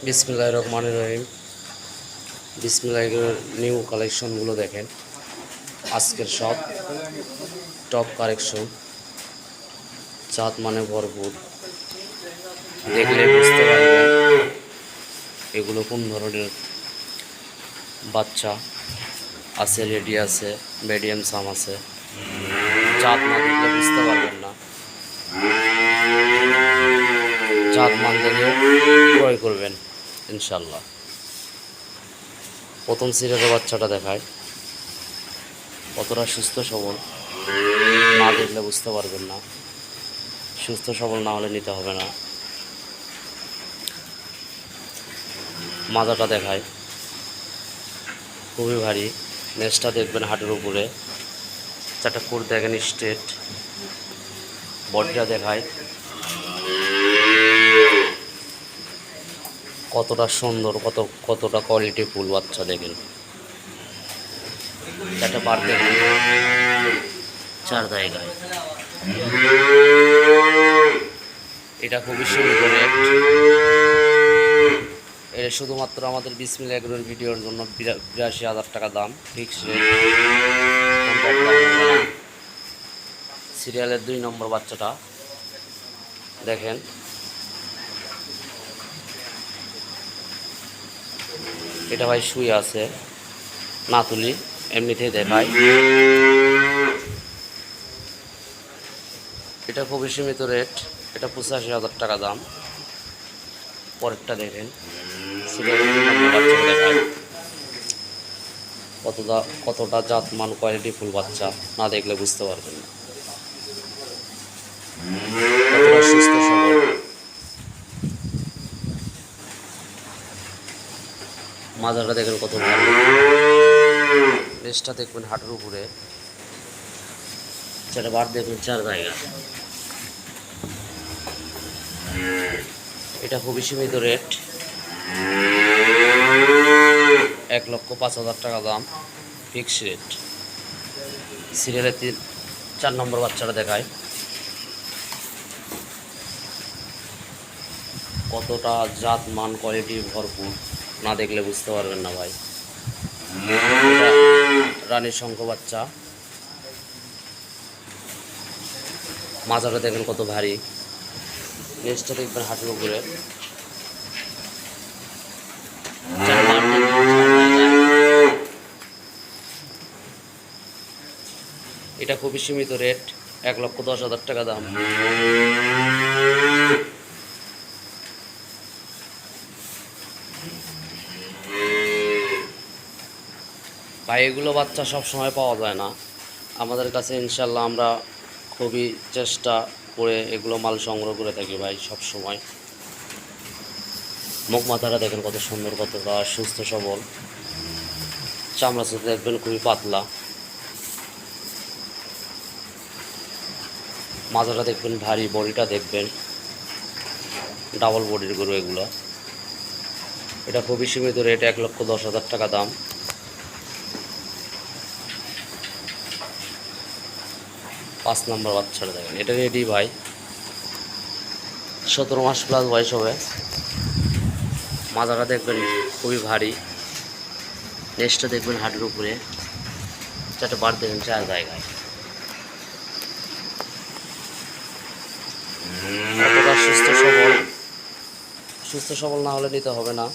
বিসমিল্লাহির রহমানির রহিম। বিসমিল্লাহির নিউ কালেকশনগুলো দেখেন। আজকের সব টপ কালেকশন, জাত মানে ভরপুর। দেখলে বুঝতে পারবেন এগুলো কোন ধরনের বাচ্চা আছে। রেডি আছে, মিডিয়াম সাম আছে। জাত না দেখলে বুঝতে পারবেন না। জাত মান দেখে ক্রয় করবেন ইনশাল্লাহ। প্রথম সিরিয়ালের বাচ্চাটা দেখায়, কতটা সুস্থ সবল। না দেখলে বুঝতে পারবেন না। সুস্থ সবল না হলে নিতে হবে না। মাজাটা দেখায়, খুবই ভারী। নেজটা দেখবেন হাটের উপরে, চারটা কোর দেখেন স্ট্রেট। বডিটা দেখায় কতটা সুন্দর, কতটা কোয়ালিটি ফুল বাচ্চা দেখেন। চারটা বার দেখেন, চার জায়গায়। এটা খুবই সীমিত রেট। এটা শুধুমাত্র আমাদের বিসমিল এগ্রোর ভিডিওর জন্য ৮২,০০০ টাকা দাম, ফিক্স রেট। সিরিয়ালের ২ নম্বর বাচ্চাটা দেখেন, এটা ভাই শুয়ে আছে, না তুলি এমনিতেই দেখায়। এটা খুবই সীমিত রেট, এটা ৮৫,০০০ টাকা দাম। পরেরটা দেখেন, সিরিয়ালের ২ নম্বর বাচ্চাটা দেখায় কতটা জাতমান কোয়ালিটি ফুল বাচ্চা। না দেখলে বুঝতে পারবেন না কতটা সুস্থ সবল। মাজাটা দেখেন কত ভালো। রেসটা দেখবেন হাটের উপরে, চারটা বার দেখবেন চার জায়গা। এটা খুবই সীমিত রেট, ১,০৫,০০০ টাকা দাম, ফিক্স রেট। সিরিয়ালের ৪ নম্বর বাচ্চাটা দেখায় কতটা জাত মান কোয়ালিটি ভরপুর। না দেখলে বুঝতে পারবেন না ভাই। রানীর শঙ্খ বাচ্চা। মাজাটা দেখেন কত ভারী। নেজটা দেখবেন হাঁটুর উপরে, এটা খুবই সীমিত রেট, ১,১০,০০০ টাকা দাম। ভাই এগুলো বাচ্চা সব সময় পাওয়া যায় না আমাদের কাছে। ইনশাল্লাহ আমরা খুবই চেষ্টা করে এগুলো মাল সংগ্রহ করে থাকি ভাই সব সময়। মুখ মাথাটা দেখেন কত সুন্দর, কতটা সুস্থ সবল। চামড়া সাথে দেখবেন খুবই পাতলা। মাথাটা দেখবেন ভারী, বডিটা দেখবেন ডাবল বডির গরু এগুলো। এটা খুবই সীমিত রেট, ১,১০,০০০ টাকা দাম। ৫ নম্বর বাচ্চাটা দেখেন, এটা রেডি ভাই, ১৭ মাস প্লাস বয়স হবে। মাজাটা দেখবেন খুবই ভারী। নেজটা দেখবেন হাটের উপরে, চারটা বার দেখবেন চার জায়গায়। কতটা সুস্থ সবল না হলে নিতে হবে না।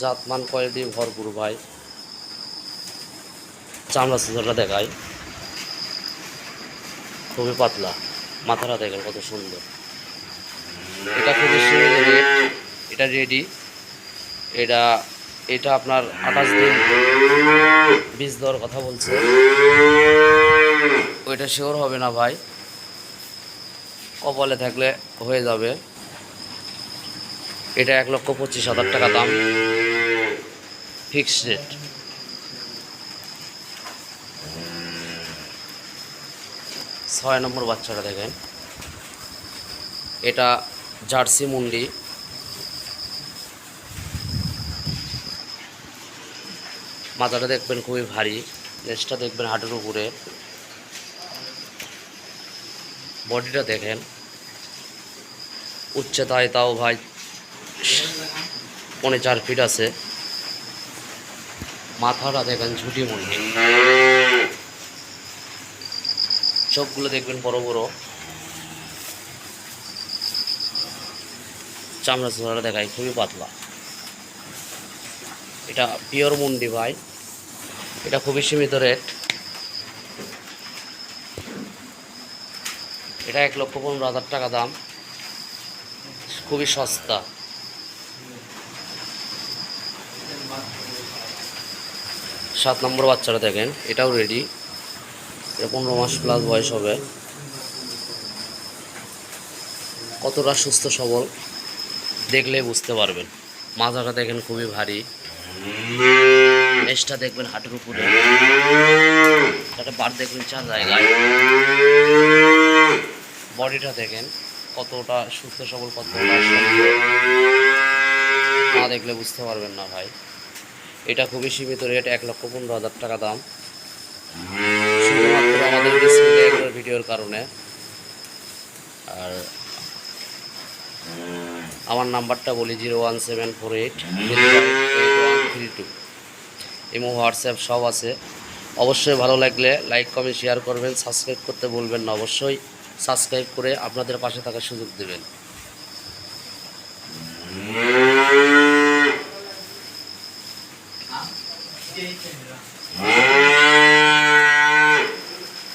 জাতমান কোয়ালিটি ভরপুর ভাই। চামড়া সুতোটা দেখায় খুবই পাতলা। মাথাটা দেখেন কত সুন্দর। এটা খুবই সুন্দর রেট, এটা রেডি। এটা আপনার ২৮ দিন বীজ দেওয়ার কথা বলছে। ওইটা শিওর হবে না ভাই, কপালে থাকলে হয়ে যাবে। এটা ১,২৫,০০০ টাকা দাম, ফিক্সড রেট। ৬ নম্বর বাচ্চাটা দেখেন, এটা জার্সি মুন্ডি। মাথাটা দেখবেন খুবই ভারী। নেজটা দেখবেন হাঁটুর উপরে। বডিটা দেখেন, উচ্চতায় তাও ভাই 4.5 ফিট আছে। মাথাটা দেখেন ঝুটি মুন্ডি, চোখগুলো দেখবেন বড় বড়, চামড়া চোড়াটা দেখায় খুবই পাতলা। এটা পিওর মুন্ডি ভাই, এটা খুবই সীমিত রেট। এটা 1,15,000 টাকা দাম, খুবই সস্তা। 7 নম্বর বাচ্চাটা দেখেন, এটাও রেডি, এটা 15 মাস প্লাস বয়স হবে। কতটা সুস্থ সবল দেখলে বুঝতে পারবেন। মাজাটা দেখেন খুবই ভারী, নেজটা দেখবেন হাঁটুর উপরে, একটা বার দেখবেন 4 জায়গায়। বডিটা দেখেন কতটা সুস্থ সবল, কতটা না দেখলে বুঝতে পারবেন না ভাই। এটা খুবই সীমিত রেট, 1,15,000 টাকা দাম, শুধুমাত্র আমাদের ডিসপ্লে এগুলোর ভিডিওর কারণে। আর আমার নাম্বারটা বলি 01748 ইমো হোয়াটসঅ্যাপ সব আছে। অবশ্যই ভালো লাগলে লাইক কমেন্ট শেয়ার করবেন, সাবস্ক্রাইব করতে বলবেন না। অবশ্যই সাবস্ক্রাইব করে আপনাদের পাশে থাকার সুযোগ দেবেন।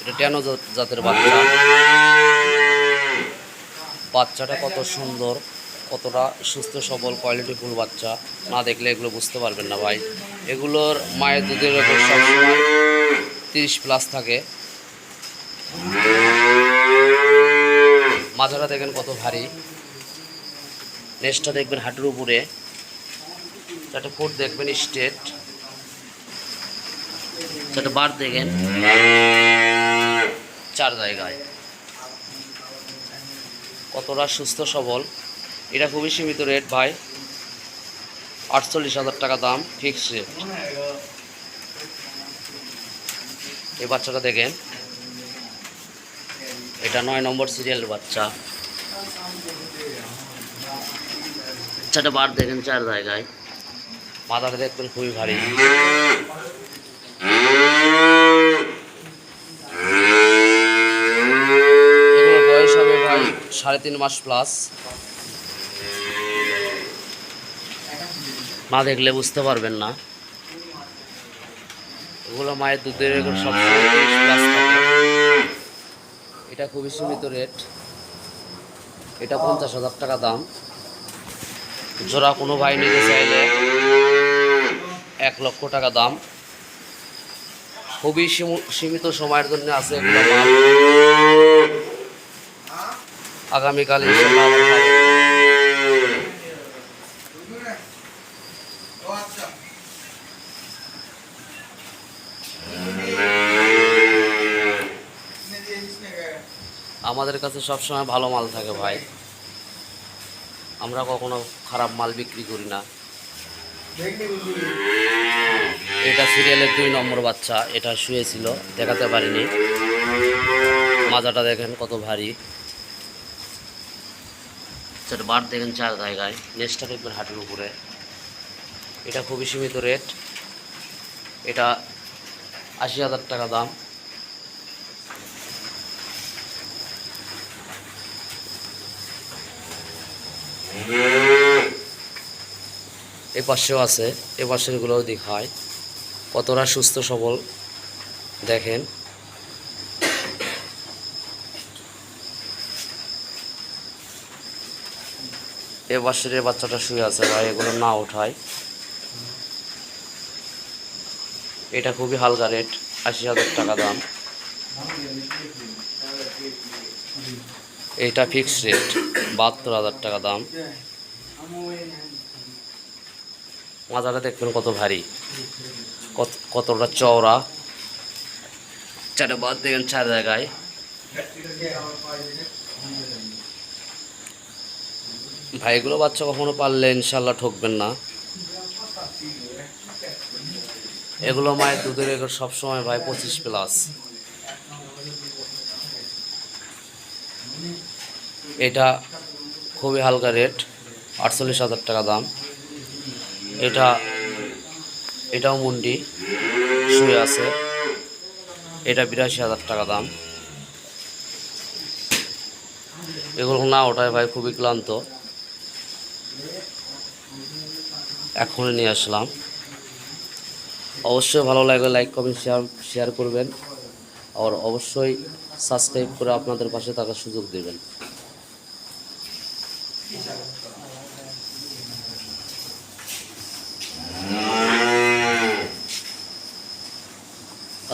এটা ট্যানো জাতের বাচ্চা, বাচ্চাটা কত সুন্দর, কতটা সুস্থ সবল কোয়ালিটিফুল বাচ্চা, না দেখলে এগুলো বুঝতে পারবেন না ভাই। এগুলোর মায়ের দুধের রেকর্ড সবসময় 30+ থাকে। মাজাটা দেখেন কত ভারী, নেজটা দেখবেন হাঁটুর উপরে, চারটে ফুট দেখবেন স্ট্রেট, চারটে বার দেখেন 4 জায়গায়। কতটা সুস্থ সবল। এটা খুবই সীমিত রেট ভাই, 48,000 টাকা দাম, ফিক্সড রেট। এই বাচ্চাটা দেখেন, এটা 9 নম্বর সিরিয়ালের বাচ্চা, চারটে বার দেখেন 4 জায়গায়। মাথাটা দেখবেন খুবই ভারী। এগুলোর বয়স হবে ভাই 3.5 মাস প্লাস, না দেখলে বুঝতে পারবেন না। এগুলো মায়ের দুধের রেকর্ড সবসময় 30+ থাকে। এটা খুবই সীমিত রেট, এটা 50,000 টাকা দাম। জোড়া কোনো ভাই নিতে চাইলে 1 লক্ষ টাকা দাম। খুবই সীমিত সময়ের জন্য আছে এগুলো মাল। আগামীকাল ইনশাআল্লাহ আবার পাবেন। আমাদের কাছে সবসময় ভালো মাল থাকে ভাই, আমরা কখনো খারাপ মাল বিক্রি করি না। এটা সিরিয়ালের 2 নম্বর বাচ্চা, এটা শুয়েছিল দেখাতে পারিনি। মাজাটা দেখেন কত ভারী, সেটা বার দেখেন 4 জায়গায়, নেজটা দেখবেন হাঁটুর উপরে। এটা খুবই সীমিত রেট, এটা 80,000 টাকা দাম। এই পাশেও আছে, এ পাশের গুলোও দেখায় কতটা সুস্থ সবল দেখেন। এ পাশের বাচ্চাটা শুয়ে আছে ভাই, এগুলো না ওঠায়। এটা খুবই হালকা রেট, 80,000 টাকা দাম। এটা ফিক্সড রেট, 72,000 টাকা দাম। মাজাটা দেখবেন কত ভারী, কতটা চওড়া, 4 বার দেখেন 4 জায়গায়। ভাইগুলো বাচ্চা কখনো পারলে ইনশাল্লাহ ঠকবেন না। এগুলো মায়ের দুধের রেকর্ড সবসময় ভাই 25+। এটা খুবই হালকা রেট, 48,000 টাকা দাম। এটাও মুন্ডি শুয়ে আছে, এটা 82,000 টাকা দাম। এগুলো না ওঠায় ভাই খুবই ক্লান্ত, এখনই নিয়ে আসলাম। অবশ্যই ভালো লাগলে লাইক কমেন্ট শেয়ার করবেন, আর অবশ্যই সাবস্ক্রাইব করে আপনাদের পাশে থাকার সুযোগ দেবেন।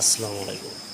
আসসালামু আলাইকুম।